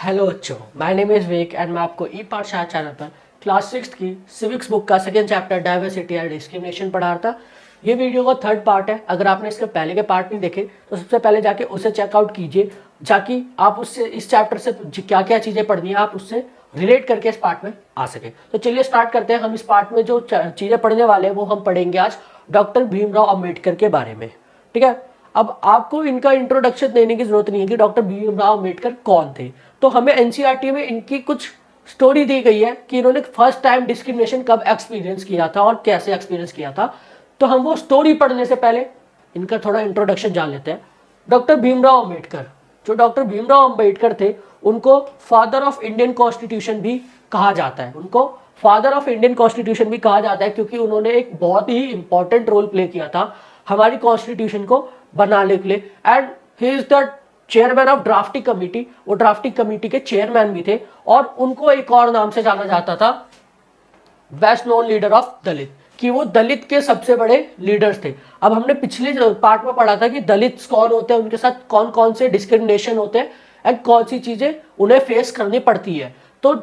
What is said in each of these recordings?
Hello बच्चों, my name is Vivek and मैं आपको ई पाठशाला चैनल पर क्लास 6 की सिविक्स बुक का second chapter diversity and discrimination पढ़ा रहा था। ये वीडियो का थर्ड पार्ट है। अगर आपने इसके पहले के पार्ट नहीं देखे तो सबसे पहले जाके उसे चेकआउट कीजिए, जाकि आप उससे इस चैप्टर से क्या क्या चीज़ें पढ़नी है आप उससे रिलेट करके इस पार्ट में आ सके। तो चलिए स्टार्ट करते हैं। हम इस पार्ट में जो चीज़ें पढ़ने वाले हैं वो हम पढ़ेंगे आज डॉक्टर भीमराव अम्बेडकर के बारे में। ठीक है, अब आपको इनका इंट्रोडक्शन देने की जरूरत नहीं है कि डॉक्टर भीमराव अम्बेडकर कौन थे। तो हमें एनसीईआरटी में इनकी कुछ स्टोरी दी गई है कि इन्होंने फर्स्ट टाइम डिस्क्रिमिनेशन कब एक्सपीरियंस किया था और कैसे एक्सपीरियंस किया था। तो हम वो स्टोरी पढ़ने से पहले इनका थोड़ा इंट्रोडक्शन जान लेते हैं। डॉक्टर भीमराव अम्बेडकर, जो डॉक्टर भीमराव अम्बेडकर थे, उनको फादर ऑफ इंडियन कॉन्स्टिट्यूशन भी कहा जाता है। उनको फादर ऑफ इंडियन कॉन्स्टिट्यूशन भी कहा जाता है क्योंकि उन्होंने एक बहुत ही इंपॉर्टेंट रोल प्ले किया था हमारी कॉन्स्टिट्यूशन को बनाने के लिए। And he is the chairman of drafting committee, वो ड्राफ्टिंग कमेटी के चेयरमैन भी थे। और उनको एक और नाम से जाना जाता था, बेस्ट नोन लीडर ऑफ दलित, कि वो दलित के सबसे बड़े लीडर्स थे। अब हमने पिछले पार्ट में पढ़ा था कि दलित कौन होते हैं, उनके साथ कौन कौन से डिस्क्रिमिनेशन होते हैं एंड कौन सी चीजें उन्हें फेस करनी पड़ती है। तो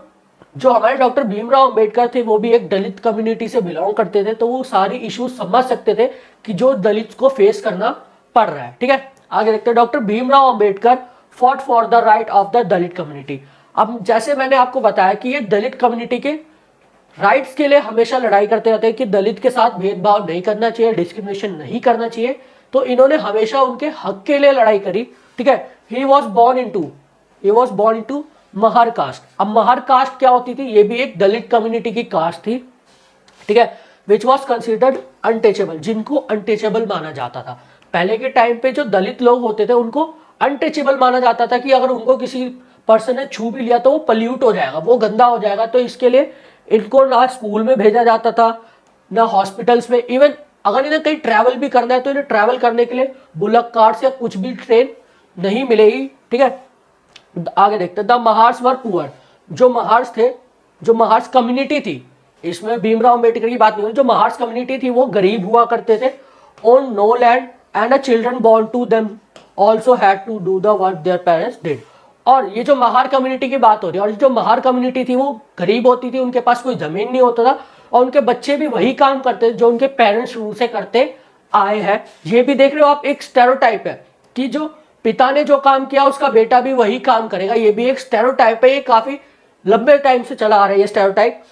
जो हमारे डॉक्टर भीमराव अम्बेडकर थे वो भी एक दलित कम्युनिटी से बिलोंग करते थे, तो वो सारी इश्यूज समझ सकते थे कि जो दलित को फेस करना पड़ रहा है। ठीक है, आगे देखते हैं। Doctor Bhimrao Ambedkar fought for the right of the Dalit community. अब जैसे मैंने आपको बताया कि ये दलित कम्युनिटी के राइट्स के लिए हमेशा लड़ाई करते रहते हैं कि दलित के साथ भेदभाव नहीं करना चाहिए, डिस्क्रिमिनेशन नहीं करना चाहिए। तो इन्होंने हमेशा उनके हक के लिए लड़ाई करी। ठीक है, he was born into Mahar caste. अब महार कास्ट क्या होती थी? ये भी एक दलित कम्युनिटी की कास्ट थी। ठीक है, विच वॉज कंसिडर्ड अनटचेबल, जिनको अनटचेबल माना जाता था। पहले के टाइम पे जो दलित लोग होते थे उनको अनटचेबल माना जाता था कि अगर उनको किसी पर्सन ने छू भी लिया तो वो पल्यूट हो जाएगा, वो गंदा हो जाएगा। तो इसके लिए इनको ना स्कूल में भेजा जाता था ना हॉस्पिटल्स में। इवन अगर इन्हें कहीं ट्रैवल भी करना है तो इन्हें ट्रैवल करने के लिए बुलक कार्ट्स या कुछ भी ट्रेन नहीं मिलेगी। ठीक है, आगे देखते हैं। द महार्स वर पुअर, जो महार्स थे, जो महार्स कम्युनिटी थी, इसमें भीमराव अम्बेडकर की बात नहीं हो रही, जो महार्स कम्युनिटी थी वो गरीब हुआ करते थे। Own no land and a children born to them also had to do the work their parents did. और ये जो महार कम्युनिटी की बात हो रही है, और जो महार कम्युनिटी थी वो गरीब होती थी, उनके पास कोई जमीन नहीं होता था और उनके बच्चे भी वही काम करते जो उनके पेरेंट्स शुरू से करते आए हैं। ये भी देख रहे हो आप, एक स्टेरियोटाइप है कि जो पिता ने जो काम किया उसका बेटा भी वही काम करेगा। ये भी एक स्टेरियोटाइप है, ये काफी लंबे टाइम से चला आ रहा है ये stereotype.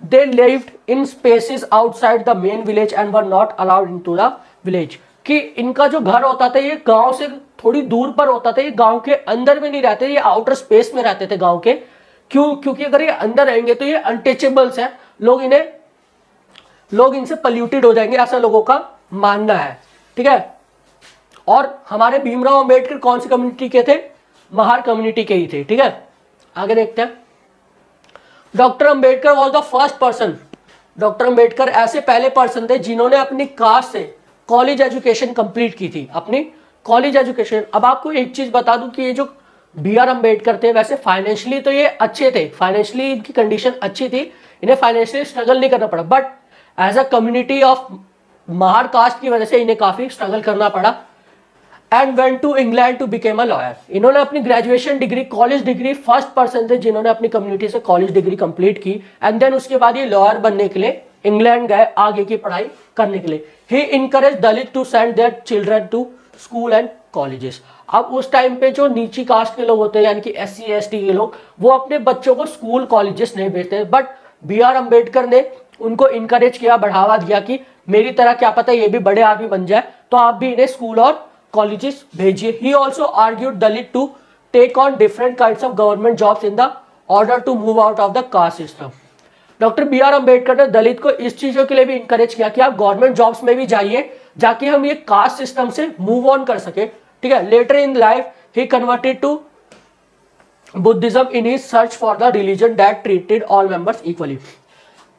They lived in spaces outside the main village and were not allowed into the village, कि इनका जो घर होता था ये गांव से थोड़ी दूर पर होता था, ये गांव के अंदर में नहीं रहते, ये आउटर स्पेस में रहते थे गांव के। क्यों? क्योंकि अगर ये अंदर रहेंगे तो ये अनटचेबल्स हैं, लोग इनसे पल्यूटेड हो जाएंगे, ऐसा लोगों का मानना है। ठीक है, और हमारे भीमराव अम्बेडकर कौन सी कम्युनिटी के थे? महार कम्युनिटी के ही थे। ठीक है, आगे देखते हैं। Doctor Ambedkar was the first person, doctor Ambedkar ऐसे पहले पर्सन थे जिन्होंने अपनी कास्ट से कॉलेज एजुकेशन कंप्लीट की थी, अपनी कॉलेज एजुकेशन। अब आपको एक चीज बता दूं कि ये जो बी आर अम्बेडकर थे, वैसे फाइनेंशियली तो ये अच्छे थे, फाइनेंशियली इनकी कंडीशन अच्छी थी, इन्हें फाइनेंशियली स्ट्रगल नहीं करना पड़ा। But as a community of Mahar caste की वजह से इन्हें काफी स्ट्रगल करना पड़ा। And went to England to become a lawyer. इन्होंने अपनी graduation degree, college degree, first person थे जिन्होंने अपनी कम्युनिटी से कॉलेज डिग्री कंप्लीट की। एंड देन उसके बाद ये लॉयर बनने के लिए इंग्लैंड गए आगे की पढ़ाई करने के लिए। He encourage Dalit to send their children to school and colleges. अब उस टाइम पे जो नीची कास्ट के लोग होते हैं, यानी कि SC ST के लोग, वो अपने बच्चों को स्कूल कॉलेजेस नहीं भेजते। बट बी आर अम्बेडकर ने उनको इनकरेज किया, बढ़ावा दिया कि मेरी तरह क्या पता ये भी बड़े आदमी बन जाए, तो आप भी इन्हें स्कूल और कॉलेजेस भेजिए। He also argued Dalit to take on different kinds of government jobs in the order to move out of the caste system. Doctor B R Ambedkar ने दलित को इस चीजों के लिए भी इंकरेज किया कि आप गवर्नमेंट जॉब्स में भी जाइए, जाके हम ये कास्ट सिस्टम से मूव ऑन कर सके। ठीक है, later in life he converted to Buddhism in his search for the religion that treated all members equally.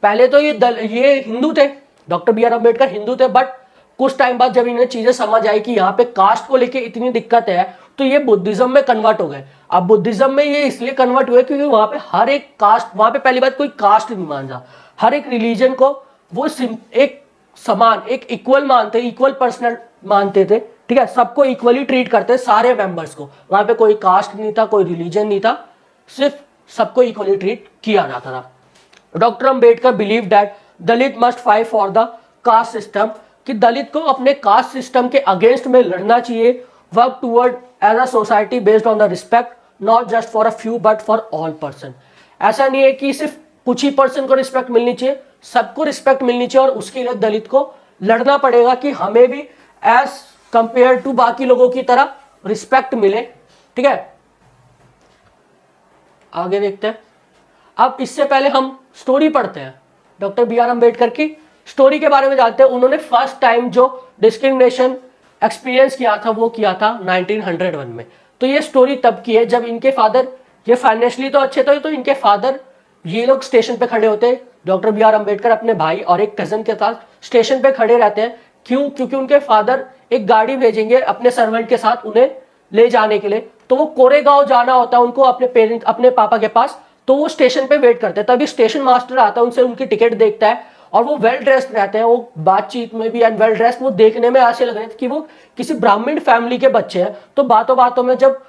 पहले तो ये हिंदू थे, doctor B R Ambedkar Hindu थे, बट कुछ टाइम बाद जब इन्हें चीजें समझ आई कि यहाँ पे कास्ट को लेके इतनी दिक्कत है, तो ये बुद्धिज्म में कन्वर्ट हो गए। अब बुद्धिज्म में ये इसलिए कन्वर्ट हुए क्योंकि वहां पे हर एक कास्ट, वहां पे पहली बात कोई कास्ट नहीं मानता, हर एक रिलीजन को वो एक समान, एक इक्वल मानते, इक्वल पर्सनल मानते थे। ठीक है, सबको इक्वली ट्रीट करते सारे मेंबर्स को, वहां पे कोई कास्ट नहीं था, कोई रिलीजन नहीं था, सिर्फ सबको इक्वली ट्रीट किया जाता था। Doctor Ambedkar believe that Dalit must fight for the caste system, कि दलित को अपने कास्ट सिस्टम के अगेंस्ट में लड़ना चाहिए, work toward as a society based on the respect not just for a few but for all person. ऐसा नहीं है कि सिर्फ कुछ ही पर्सन को रिस्पेक्ट मिलनी चाहिए, सबको रिस्पेक्ट मिलनी चाहिए, और उसके लिए दलित को लड़ना पड़ेगा कि हमें भी एज कंपेयर टू बाकी लोगों की तरह रिस्पेक्ट मिले। ठीक है, आगे देखते हैं। अब इससे पहले हम स्टोरी पढ़ते हैं, डॉक्टर बी आर अम्बेडकर की स्टोरी के बारे में जानते हैं। उन्होंने फर्स्ट टाइम जो डिस्क्रिमिनेशन एक्सपीरियंस किया था वो किया था 1901 में। तो ये स्टोरी तब की है जब इनके फादर, ये फाइनेंशियली तो अच्छे थे, तो इनके फादर, ये लोग स्टेशन पे खड़े होते हैं, डॉक्टर बी आर अम्बेडकर अपने भाई और एक कजन के साथ स्टेशन पे खड़े रहते हैं। क्यों? क्योंकि उनके फादर एक गाड़ी भेजेंगे अपने सर्वेंट के साथ उन्हें ले जाने के लिए, तो वो कोरेगांव जाना होता है उनको अपने पेरेंट, अपने पापा के पास। तो वो स्टेशन पे वेट करते हैं, तभी स्टेशन मास्टर आता है, उनसे उनकी टिकट देखता है, और वो वेल ड्रेस्ड रहते हैं, वो बातचीत में भी एंड वेल ड्रेस्ड, वो देखने में ऐसे लग रहे थे कि वो किसी ब्राह्मण फैमिली के बच्चे हैं। तो बातों बातों में जब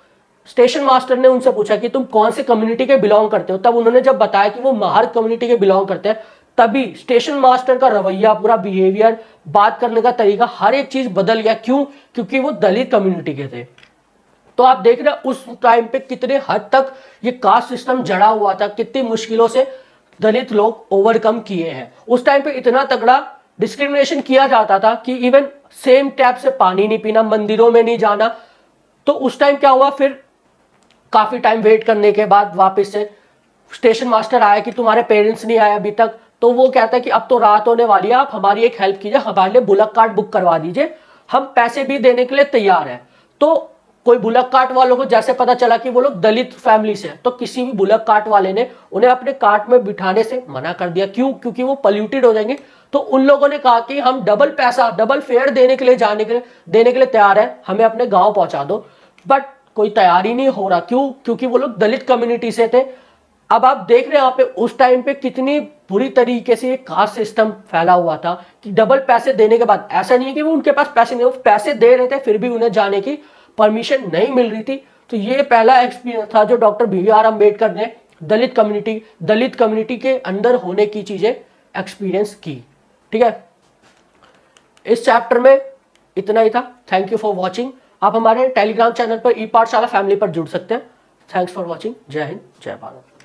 स्टेशन मास्टर ने उनसे पूछा कि तुम कौन से कम्युनिटी के बिलोंग करते हो, तब उन्होंने जब बताया कि वो महार कम्युनिटी के बिलोंग करते हैं, तभी स्टेशन मास्टर का रवैया, पूरा बिहेवियर, बात करने का तरीका, हर एक चीज बदल गया। क्यों? क्योंकि वो दलित कम्युनिटी के थे। तो आप देख रहे हैं उस टाइम पे कितने हद तक ये कास्ट सिस्टम जड़ा हुआ था, कितनी मुश्किलों से दलित लोग ओवरकम किए हैं। उस टाइम पे इतना तगड़ा डिस्क्रिमिनेशन किया जाता था कि इवन सेम टैप से पानी नहीं पीना, मंदिरों में नहीं जाना। तो उस टाइम क्या हुआ, फिर काफी टाइम वेट करने के बाद वापस से स्टेशन मास्टर आया कि तुम्हारे पेरेंट्स नहीं आए अभी तक। तो वो कहता है कि अब तो रात होने वाली है, आप हमारी एक हेल्प कीजिए, हमारे लिए बुलक कार्ट बुक करवा दीजिए, हम पैसे भी देने के लिए तैयार हैं। तो कोई बुलक कार्ट वालों को जैसे पता चला कि वो लोग दलित फैमिली से हैं, तो किसी भी बुलक कार्ट वाले ने उन्हें अपने कार्ट में बिठाने से मना कर दिया। क्यों? क्योंकि वो पॉल्यूटेड हो जाएंगे। तो उन लोगों ने कहा कि हम डबल पैसा, डबल फेयर देने के लिए देने के लिए तैयार है, हमें अपने गाँव पहुंचा दो। बट कोई तैयारी नहीं हो रहा। क्यों? क्योंकि वो लोग दलित कम्युनिटी से थे। अब आप देख रहे हैं यहाँ पे उस टाइम पे कितनी बुरी तरीके से ये कास्ट सिस्टम फैला हुआ था कि डबल पैसे देने के बाद, ऐसा नहीं है कि वो उनके पास पैसे नहीं, वो पैसे दे रहे थे, फिर भी उन्हें जाने की परमिशन नहीं मिल रही थी। तो ये पहला एक्सपीरियंस था जो डॉक्टर बी आर अम्बेडकर ने दलित कम्युनिटी के अंदर होने की चीजें एक्सपीरियंस की। ठीक है, इस चैप्टर में इतना ही था। Thank you for watching. आप हमारे टेलीग्राम चैनल पर ई पाठशाला फैमिली पर जुड़ सकते हैं। Thanks for watching. जय हिंद, जय भारत।